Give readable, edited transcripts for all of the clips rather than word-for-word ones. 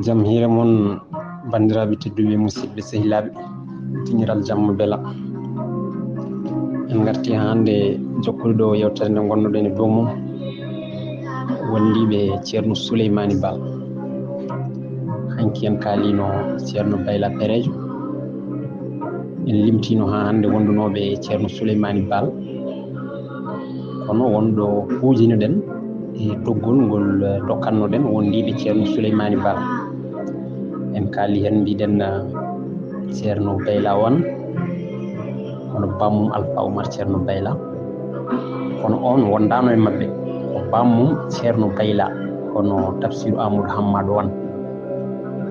jam hiire mon bandiraɓe tedduɓe musidɓe sehilaɓe tiniral jamma bela en garti hande jokkude ɗo yewtere nde gonnoɗen e dow mum wondiɓe ceerno Souleymani Ba hanki en kaalino ceerno Bayla Perejo en limtino ha hande wondunoɓe ceerno Souleymani Ba kono wonɗo hujinoɗen e doggol ngol dokkannoɗen wondiɓe ceerno Souleymani Ba en kaali hen mbiɗen ceerno Bayla wan kono bammum Alpha Oumar ceerno Bayla kono on wondano e mabɓe ko bammum ceerno Bayla kono Tafsiru Amadou Hammadou wan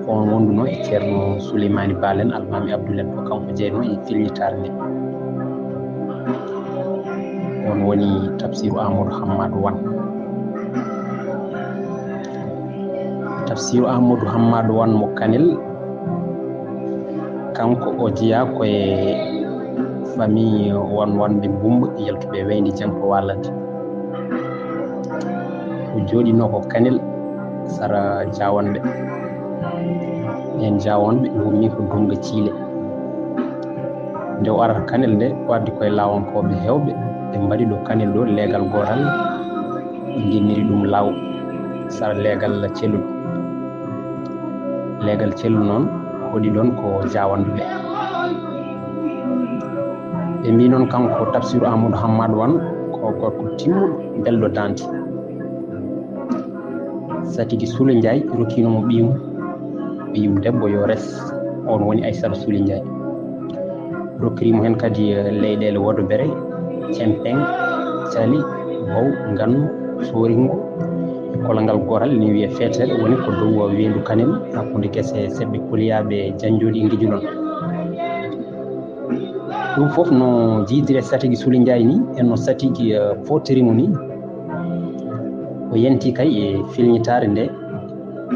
on wonduno e ceerno Souleymani Ba len almami Abdoulaye ko kanko jeyno e filñitare nde on woni Tafsiru Amadou Hammadou wan Tafsiru Amadou Hammadou wan mo Kanel kanko o jeeya koye famille wonɓe Bumba yaltuɓe wayndi janko walante o jooɗino ko Kanel sara jawanɓe en jawanɓe gummi ko Dunga Thiile nde o arata Kanel nde waddi koye lawankoɓe hewɓe ɓe mbaɗi ɗo Kanel ɗo leegal gotal genniri ɗum law sara leegal cellu noon hoɗi ɗon ko jawanɓe ɓe mbi noon kanko Tafsiru Amadou Hammadou wan ko gorko timmuɗo belɗo dante satigi Soule Ndiaye rokkinomo ɓiyum debbo yo res on woni Aissata Soule Ndiaye rokkirimo hen kadi leyɗele Wodobere Cempeng Cali Bow Gannu Soringo e kologal gotal ni wiye fetere woni ko dow wendu Kanel hakkude guese seɓɓe koliyaɓe janjodi e guijunon ɗum foof no jiidire satigi Soule Ndiaye ni en no satigi foterimo ni o yenti kay e filñitare nde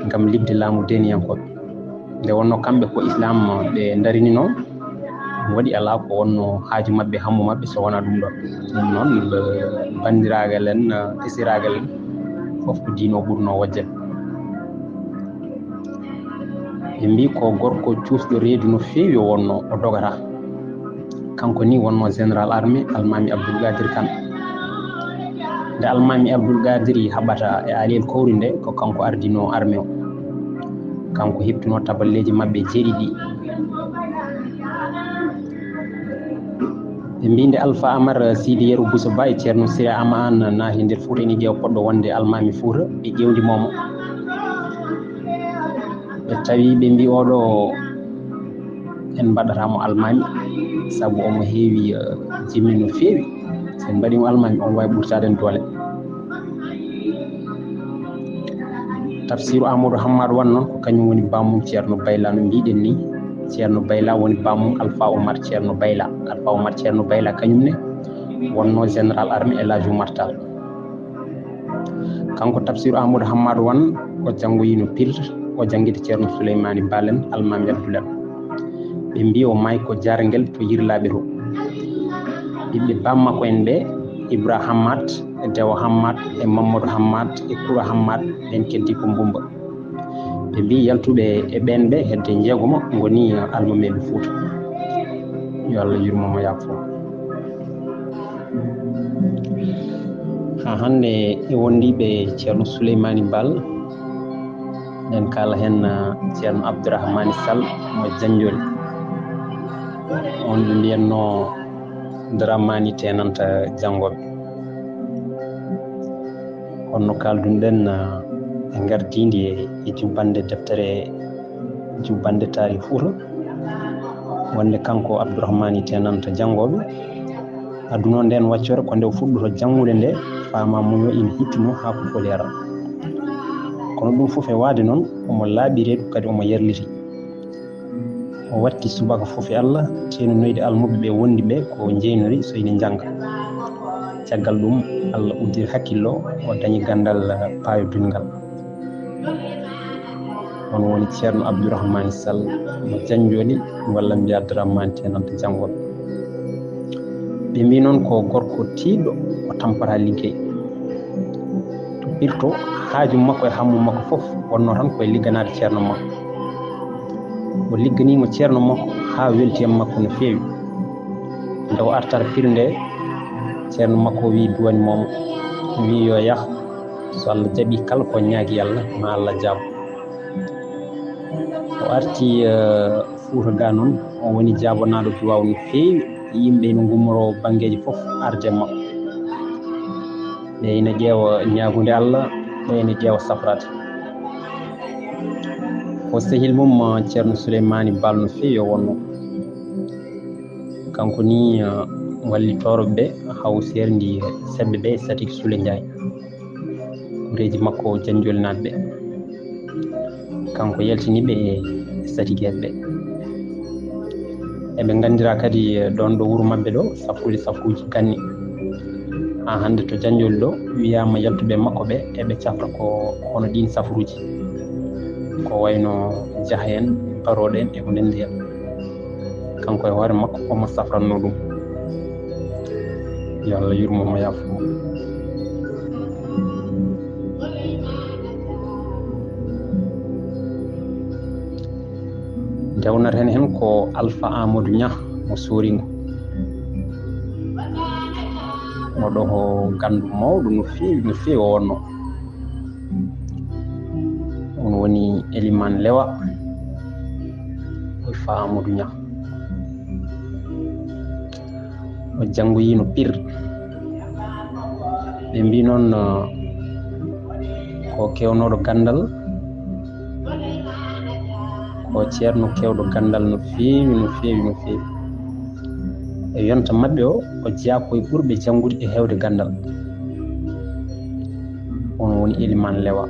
ngam libde laamu deniyankoɓe nde wonno kamɓe ko islam ɓe darinino waɗi ala ko wonno haaju mabɓe hammu mabɓe so wona ɗum ɗon ɗum noon bandiragal en esiragal en fof ko diino ɓurno wojjat ɓe mbi ko gorko cuusɗo reedu no feewi o wonno o dogata kanko ni wonno général armé almami Abdoul Gadir Kane nde almami Abdoul Gadir haɓata e aliyel kowri nde ko kanko ardino armé o kanko heptino taballeji mabɓe jeeɗiɗi ɓe mbinde Alpha Amar Sidi Yeru Bousso Ba e ceerno Siré Ama An naati nder Fouta eni ƴeewa poɗɗo wonde almami Fouta ɓe ƴewdimomo ɓe tawi ɓe mbi oɗo en mbaɗatamo almami saabu omo heewi jimmi no feewi sen mbaɗimo almami on wawi ɓurtaden doole Tafsiru Amadou Hammadou wan noon ko kañum woni bammum ceerno Bayla no mbiɗen ni ceerno Bayla woni bammum Alpha Oumar ceerno Bayla Alpha Oumar ceerno Bayla kañum ne wonno général armé El Hadji Oumar Tall kanko Tafsiru Amadou Hammadou wan o janngoyino Pire o janggide ceerno Souleymani Balen almami Abdoulaye ɓe mbi o maayi ko jarguel to yirlaɓe to ɓiɓɓe bammakko en ɓe Ibra Hammad e Dewo Hammad e Mamadou Hammad e Koura Hammad ɓen keddi ko Mbumba ɓe mbi yaltuɓe e ɓen ɓe hedde jeegomo goni almameɓe Fouta yo Allah yurmomo yaafo ha hande e wondiɓe ceerno Souleymani Bal en kala hen ceerno Abdourahmani Sall mo Janjoli on ɓe mbiyanno Dramani tenanta jangoɓe kono kalduɗen e gardidi e jubbande deftere jubbande taari Fouta wonde kanko Abdourahmani tenanta jangoɓe aduna nden waccore ko nde fuɗɗoto jangude nde fama muño ina hittino ha ko foli ara kono ɗum foof e waade noon omo laaɓi reedu kadi omo yerliti o watti subaka foof e Allah tenunoyde almuɓe ɓe wondi ɓe ko jeynori so ine janga caggal ɗum Allah uddiri hakkillo o dañi gandal paayo dungal on woni ceerno Abdourahmani Sall mo Janjoli walla mbiya Abdourahmani tenanta jangoɓe ɓe mbi noon ko gorko tiiɗo o tampata liggey to ɓirto haaju makko e hammu makko fof wonno tan koye ligganaade ceerno makko. O ligganiimo ceerno makko haa welti e makko no feewi. Nde o artata firnde ceerno makko o wii duwanimoomo, wii yo yah, so Allah jaɓii kala ko ñaagi Allah ma Allah jaabo. O arti Fuuta ga noon o woni jaabonaaɗo duwaw no feewi, yimɓe no ngummoroo bangeeji fof arde makko. ɓe ina ƴeewa ñaagunde Allah, ɓe ina ƴeewa safrade. O sehil mum ceerno Souleymani Baal no feewi o wonno. Kanko ni wallitoroɓe ɓe haw serndi seɓɓe ɓe Satik Soule Njaay, gureeji makko janjolinaɓe ɓe. Kanko yaltiniɓe e satigueɓe ɓe. eɓe gandira kadi ɗon ɗo wuro mabɓe ɗo safruji ganni. ha hande to janjoli ɗo wiyama yaltuɓe makko ɓe eɓe cafra ko hono ɗin safruji, ko wayno jaaha en, baroɗe en e ko nandi hen. kanko e hoore makko omo safranno ɗum. yo Allah yurmomo yafumo. ndewnata hen ko Alpha Amadou Nya mo Seniingo. oɗo ko gandu mawɗo no feewi o wonno. on woni Eliman Lewa Alpha Amadou Nya. o janngoyino pir. ɓe mbi noon ko kewnoɗo gandal, ko ceerno kewɗo gandal no feewi. e yonta mabɓe o jeeya koye ɓurɓe janngude e hewde gandal. on woni Eliman Lewa.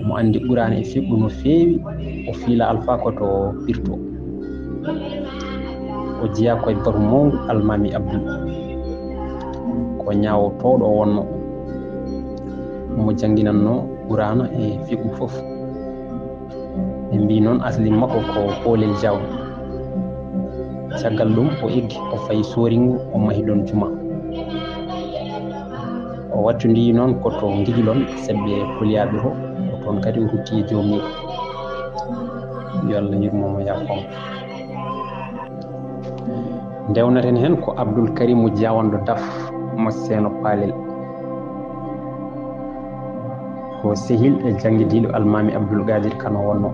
mo andi ɓurani e fiɓɓu no feewi. o fiila Alpha koto pirto. o jeeya koye baru mawngu Almami Abdoul, ko ñaawo towɗo o wonno. mo jannginanno ɓurana e fiɓɓu fof. ɓe mbi noon asli makko ko Poolel Diaw. caggal ɗum o eggi o fayi Seniingo o mahi ɗon juma. o wattudi noon koto Ngijilon seɓɓe Pulaar ho, ko toon kadi o hutti e jomni. yo Allah yurmomo yafomo. ndewnaten hen ko Abdoul Karimou Diawanɗo Daf mo Seeno Palel, ko sehil e jangguidiɗo Almami Abdoul Gadir Kano wonno.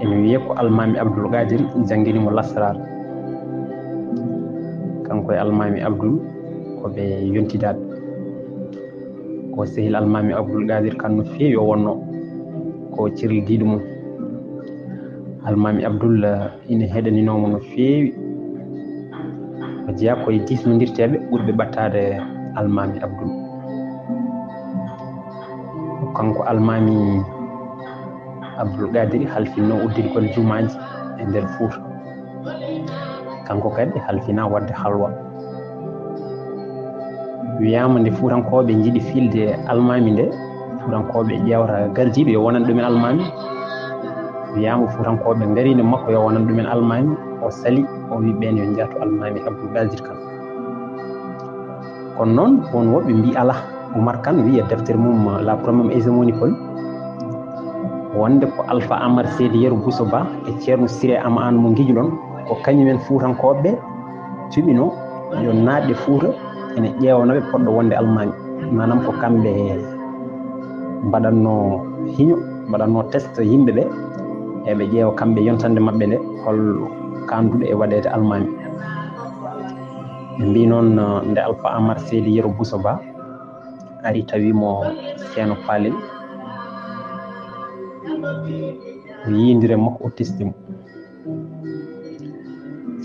ene wiye ko Almami Abdoul Gadir jangguinimo lasrar. kanko e Almami Abdoul koɓe yontidaɓe. ko sehil Almami Abdoul Gadir Kano no feewi o wonno, ko cirlidiɗo mum. Almami Abdoul ina heɗaninomo no feewi. o jeeya koye disnodirteɓe ɓurɓe ɓattade Almami Abdoul. kanko Almami Abdoul Gadir halfinno uddirgol jumaji e nder Fuuta. kanko kadi halfina wadde halwa. wiyama nde Fuutankoɓe jiiɗi filde Almami nde, Fuutankoɓe ƴewata gardiɓe yo wonan ɗumen Almami. wiyama Fuutankoɓe garino makko yo wonan ɗumen Almami. o sali o wi ɓen yo jahtu Almami Abdoul Gadir Kane. kono noon won woɓɓe mbi ala. Oumar Kane wi e deftere mum la première hégémonie pol, wonde ko Alpha Amar Seydi Yero Bousso Ba e ceerno Siré Ama An mo Ngijilon ko kañumen Fuutankoɓe cuɓino yo naatɗe Fuuta ene ƴeewanoɓe poɗɗo wonde Almami. manam ko kamɓe mbaɗanno hiño, mbaɗanno test yimɓe ɓe eɓe ƴeewa kamɓe yontande mabɓe nde hol kanduɗo e waɗede Almami. ɓe mbi noon nde Alpha Amar Seydi Yero Bousso Ba ari tawimo Seeno Palel, o yindire makko o testimo.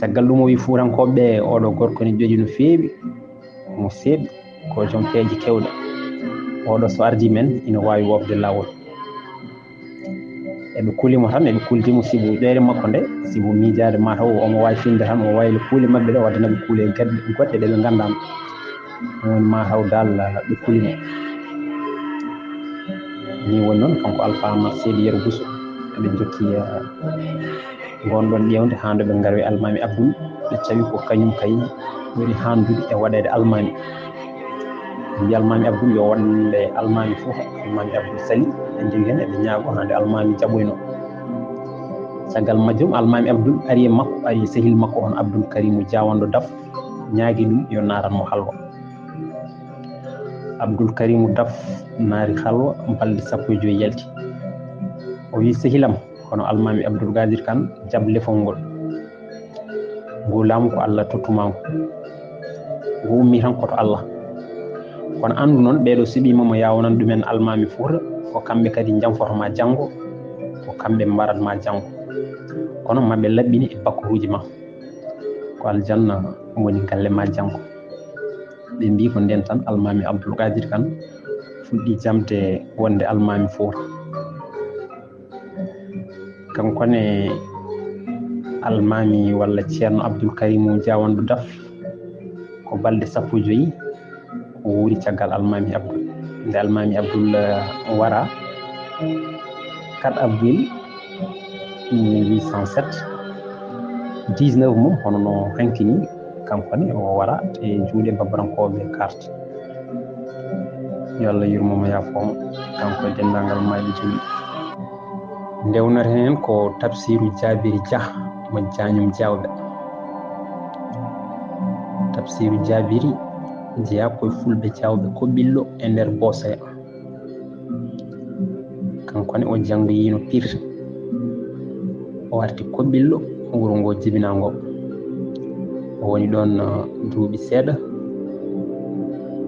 caggal ɗum o wi Fuutankoɓe oɗo gorko ne joƴi no feewi, mo seeɓi, ko joom peeje kewɗe. oɗo so ardi men ina wawi wofde lawol. eɓe kulimo tan, eɓe kuldimo sibu ɗeere makko nde, sibu miijade mataw omo wawi finde tan o waylo kuule mabɓe ɗe waddanaɓe kuule goɗɗe ɗeɓe gandano. woni mataw dal ɓe kulimo. ni woni noon kanko Alpha Amar Seydi Yero Bousso eɓe jokki gonɗon ƴewde hande ɓe garowe Almami Abdoul. ɓe cawi ko kañum kay ɓuri handude e waɗede Almami. mbi almami abdoul yo waɗle almami fof almami abdoul sali en jogi hen eɓe ñaago hande almami jaɓoyno caggal majjum almami abdoul ari e makko ari sehil makko on abdoul karimu diawando daf ñaagui ɗum yo naranmo halwa abdoul karimu daf naari halwa balɗe 15 yalti o wi sehilam kono almami abdoul gadir kan jab lefol ngol ngulamu ko Allah tottumanko ngo ummi tan koto Allah kono andu noon ɓeɗo siɓimamo yawonan ɗumen almami Fuuta ko kamɓe kadi jamfotoma janggo ko kamɓe mbaratma janggo kono maɓe laɓɓini e bakkoruji ma ko aljanna woni galle ma janggo ɓe mbi ko nden tan almami abdoul gadir kan fuɗɗi jamde wonde almami Fuuta kankone almami walla ceerno abdoul karimu diawando daf ko balɗe 15 o wuuri caggal almami abdoul nde almami abdoul wara 4 avril 1807 19 mum hono no hankini kankone o wara e juuɗe babarankoɓe carte yo Allah yurmomo yafomo kanko e dendagal mayɓe julɓe ndewnata hen ko tafsiru jabiri dia mo jañum diawɓe tafsiru jabiri jeeya koye fulɓe diawɓe ko ɓillo e nder Boosaya kankone o janggoyino Pire o warti ko ɓillo wuro ngo jibinaa ngo o woni ɗon duuɓi seeɗa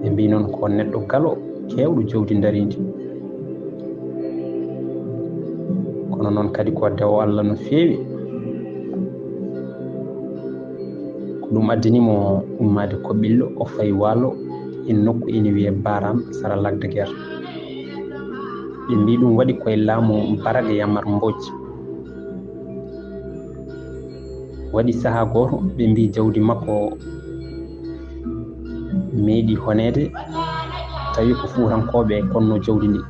ɓe mbi noon ko neɗɗo galo kewɗo jawdi darindi kono noon kadi ko dewo Allah no feewi ko ɗum addinimo ummade ko ɓillo o fayi waalo e nokku ene wiye Baran sara Lac de Guiers ɓe mbi ɗum waɗi koye laamu Baraga Yamar Mbodj waɗi saha goto ɓe mbi jawdi makko meeɗi honede tawi ko Fuutankoɓe konno jawdi ndi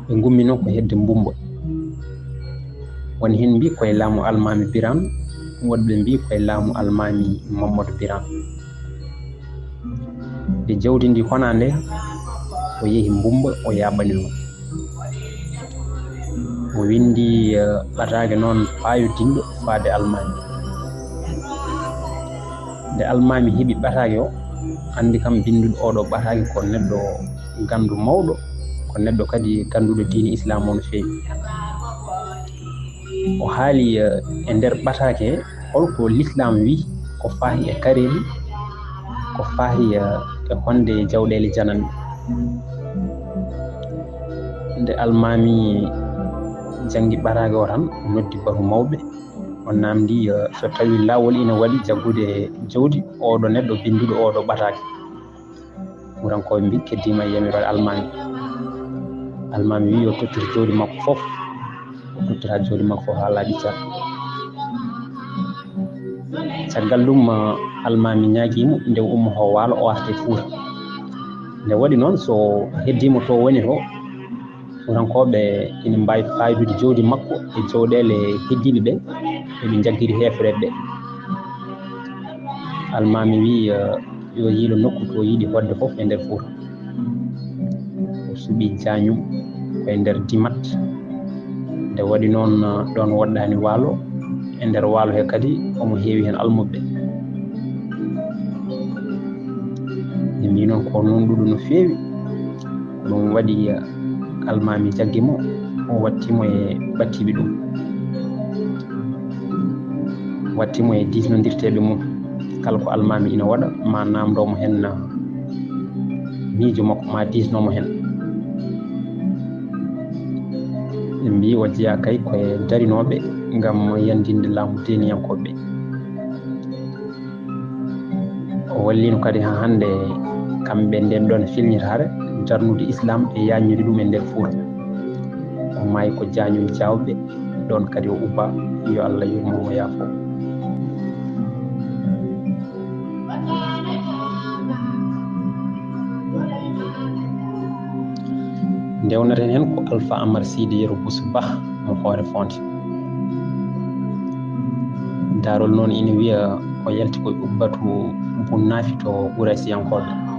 ɓe gummi noon ko hedde Mbumba woni hen mbi koye laamu almami Birane woɗɓe mbi koye laamu almami Mamadou Birane nde jawdi ndi honande o yeehi Mbumba o yaɓani ɗum o windi ɓatage noon paayo dinɗo faade almami nde almami heeɓi ɓatage o andi kam binduɗo oɗo ɓatage ko neɗɗo gandu mawɗo ko neɗɗo kadi ganduɗo diine islam o no feewi o haali e nder ɓatage holko l'islam wi ko fahi e kareji ko fahi e honde jawɗele jananɗe nde almami jangi ɓatage o tan noddi baru mawɓe o namdi so tawi lawol ina waɗi jaggude jawdi oɗo neɗɗo binduɗo oɗo ɓatage Fuutankoɓe mbi keddima yamirode almami wi yo tottir jawdi makko fof o tottira jawdi makko fof ha laaɓi car caggal ɗum almami ñaaguimo nde ummo ho waalo o arte Fuuta nde waɗi noon so heddima to woni to Fuutankoɓe ina mbawi faydude jawdi makko e jawɗele heddiɓe ɓe eɓe jagguiri hefreɓe ɓe almami wi yo yiilo nokku to yiiɗi hodde fof e nder Fuuta o suuɓi jañum koye nder Dimat nde waɗi noon ɗon woɗɗani waalo e nder waalo he kadi omo heewi hen almuɓe ɓe mbi noon ko nunɗuɗo no feewi ɗum waɗi almami jaggimo o wattimo e ɓattiɓe ɗum wattimo e disnodirteɓe mum kala ko almami ina waɗa ma namdomo hen miijo makko ma disnomo hen ɓe mbi o jeeya kay koye darinoɓe ngam yandinde laamu deniyankoɓe o wallino kadi ha hande kamɓe nden ɗon filnitare darnude islam e yañude ɗum e nder Fuuta o maayi ko jañum diawɓe ɗon kadi o ubba yo Allah yurmomo yaafo ndewnaten hen ko Alpha Amar Sidi Yero Bousso Ba mo Hoore Fonde darol noon ina wiya o yalti koye ubbatu Bunnafi to Ɓuuraysiyankoɓe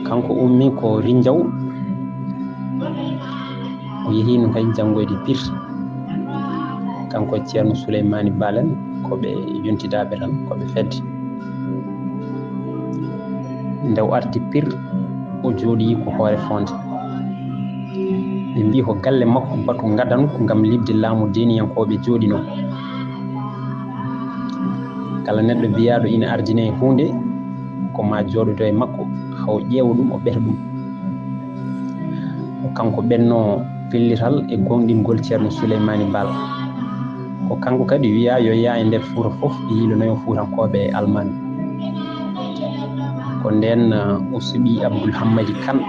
kanko ummi ko Rinjaw o yehino kay janngoyde Pire kanko ceerno Souleymani Balen koɓe yontidaɓe tan koɓe fedde nde o arti Pire o jooɗi ko hoore fonde ɓe mbi ko galle makko batu gadano ngam libde laamu deniyankoɓe jooɗino kala neɗɗo biyaɗo ina ardine hunde ko ma jooɗodo e makko haw ƴeewa ɗum o ɓeta ɗum kanko ɓenno pellital e gonɗingol ceerno Souleymani Bal ko kanko kadi wiya yo yaa e nder Fuuta fof e yiilonoyo Fuutankoɓe e Almami ko nden o suɓi Abdoul Hammadi Kane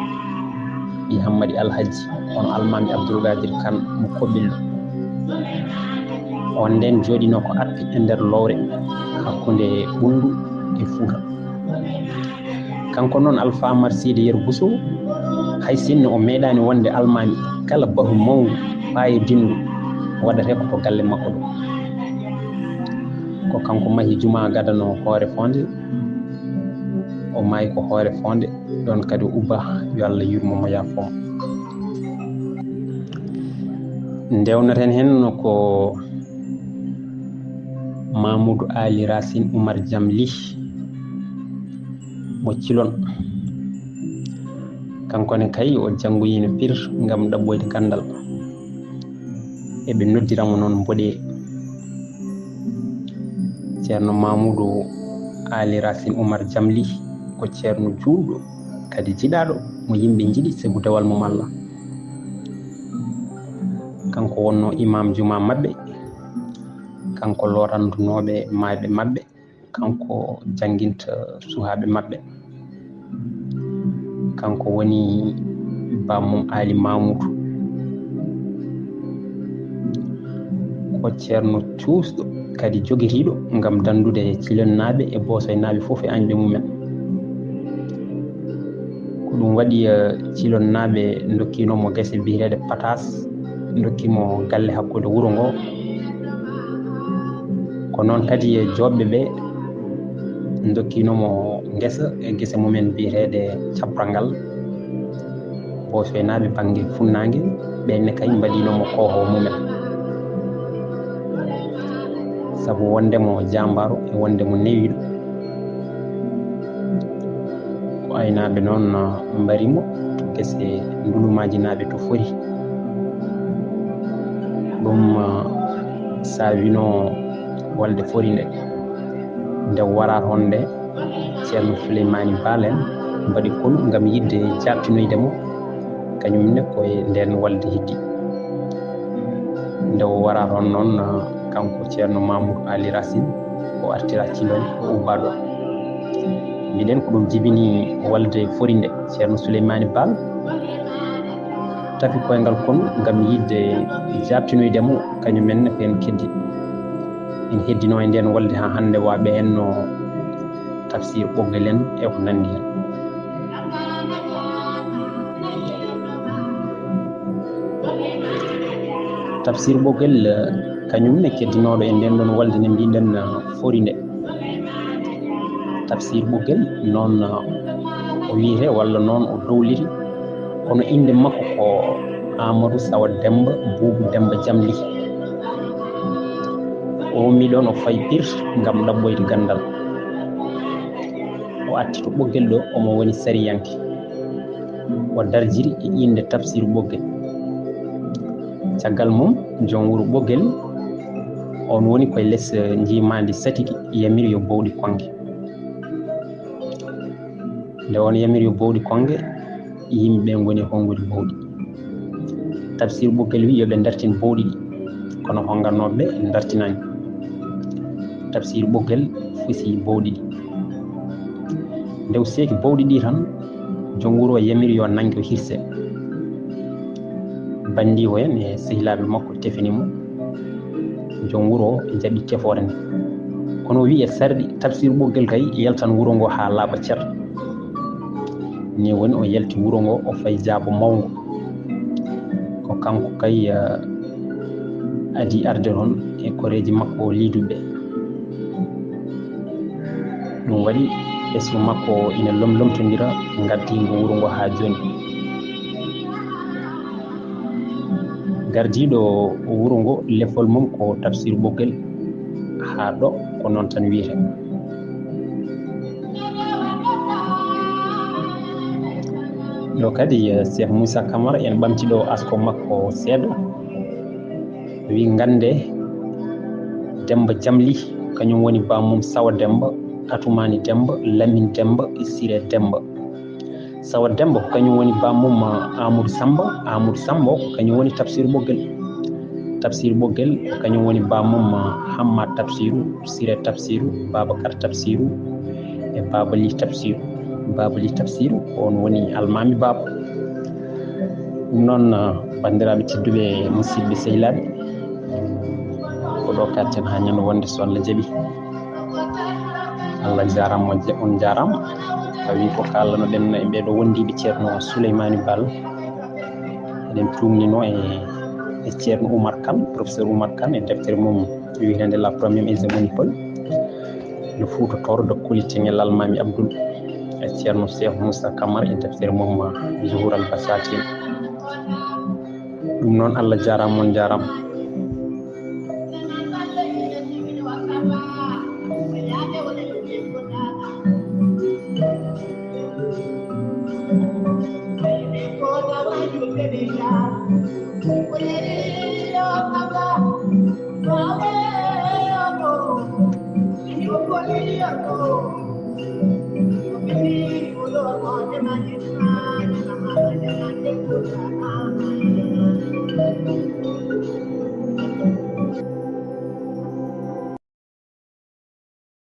ɓi Hammadi Alhaji on Almami Abdoul Gadir Kane mo Koɓillo on nden jooɗino ko appi e nder lowre hakkunde Ɓundu e Fuuta kanko noon Alpha Amar Sidi Yer Bousso hay sinno o meeɗani wonde Almami kala bahu mawndu payidindu waɗate ko galle makko ɗo ko kanko mahi juma gadano hoore fonde o maayi ko hoore fonde ɗon kadi ubba yo Allah yurmomo yaafoma ndewnaten hen ko Mamoudou Ali Racine Oumar Jamli mo Cilon kankone kay o janngoyino Pire ngam ɗaɓɓoyde gandal eɓe noddiramo noon Mboɗeeri ceerno Mamoudou Ali Racine Oumar Jamli ko ceerno juulɗo kadi jiɗaɗo mo yimɓe jiɗi sabu dewal mum Allah kanko wonno imam juma maɓɓe kanko lorandunoɓe mayɓe maɓɓe kanko janginta suhaɓe maɓɓe kanko woni bammum Ali Mamoudou ko ceerno cuusɗo kadi joguitiɗo ngam dandude cilonnaɓe e bosoynaɓe fof e añɓe mumen ko ɗum waɗi cilonnaɓe dokkinomo guese biyeteɗe patas dokkimo galle hakkude wuuro ngo ko noon kadi e joɓɓe ɓe dokkinomo guesa e guese mumen biyeteɗe Cabrangal bosoynaɓe banggue funnague ɓenne kay mbaɗinomo koho mumen sabu wondemo jambaro e wondemo newiɗo ko aynaɓe noon mbarimo to guese ndulumaji naɓe to fori ɗum sawino walde fori nde wara honde ceerno Souleymani Balen mbaɗi kolu ngam yidde jabtinoydemo kañumne koye nden walde heddi nde wara hon noon kanko ceerno Mamoudou Ali Racine o artira Cilon o ubbaɗo mbiɗen ko ɗum jibini walde fori nde ceerno Souleymani Bal tafi koyngal kon ngam yidde jabtinoydemo kañumenne ko en keddi en heddino e nden walde ha hande waɓe henno tafsir ɓoggel en e ko nandi hen tafsir ɓoggel kañumne keddinoɗo e nden ɗon walde nde mbiɗen fori nde tafsir ɓoggel noon o wiyete walla noon o dowliri kono inde makko ko Amadou Sawa Demba Boubou Demba Jamli o ummi ɗon o fayi Pire ngam ɗaɓɓoyde gandal o atti to ɓoggel ɗo omo woni Sariyanke o darjiri e inde tafsir ɓoggel caggal mum joom wuuro ɓoggel on woni koye less jimadi Satiki yamiri yo bowɗi konge nde on yamiri yo bowɗi konge yimɓe goni e hongude bowɗi tafsir ɓoggel wi yoɓe dartin bowɗi ɗi kono hongannoɓe dartinani tafsir ɓoggel fusi bowɗi ɗi ndew seeki bowɗi ɗi tan joom wuuro o yamiri yo nangue o hirse bandi o hen e sehilaɓe makko tefinimo joom wuuro o jaɓi tefore nde kono wi e sarɗi tafsir ɓoggel kay yaltan wuuro ngo ha laaɓa ceer ni woni o yalti wuuro ngo o fayi jaabo mawgo ko kanko kay adi arde toon e koreji makko liiduɓe ɗum waɗi ɓesgu makko ina lomlomtodira gaddingo wuro ngo ha joni. gardiɗo wuro ngo lefol mum ko tafsir ɓoggel ha ɗo ko noon tan wiyete. ɗo kadi Cheikh Moussa Camara en ɓamti ɗo asko makko seeɗa, wi gande Demba Jamli kañum woni bammum Sawa Demba, Atumani Demba, Lamin Demba, Siré Demba. Sawa Demba ko kañum woni bammum Amadou Samba, Amadou Samba ko kañum woni tafsir ɓoggel, tafsir ɓoggel ko kañum woni bammum Hammad Tafsiru, Siré Tafsiru, Babacar Tafsiru e Babali Tafsiru. Babali Tafsiru on woni almami baba. ɗum noon bandiraɓe tedduɓe musidɓe sehilaɓe, ko ɗo katten ha ñande wonde so Allah jaaɓi. Allah jarama on jarama. Tawi ko kalano ɗen e ɓeɗo wondiɓe ceerno Souleymani Bal, eɗen tumnino e ceerno Oumar Kane, professeur Oumar Kane e deftere mum wiyetende la première hégémonie Peul, le Fouta toro de Kulitengel Almami Abdoul, e ceerno Cheikh Moussa Camara e deftere mum Zuhur al Basatin. ɗum noon Allah jarama on jarama.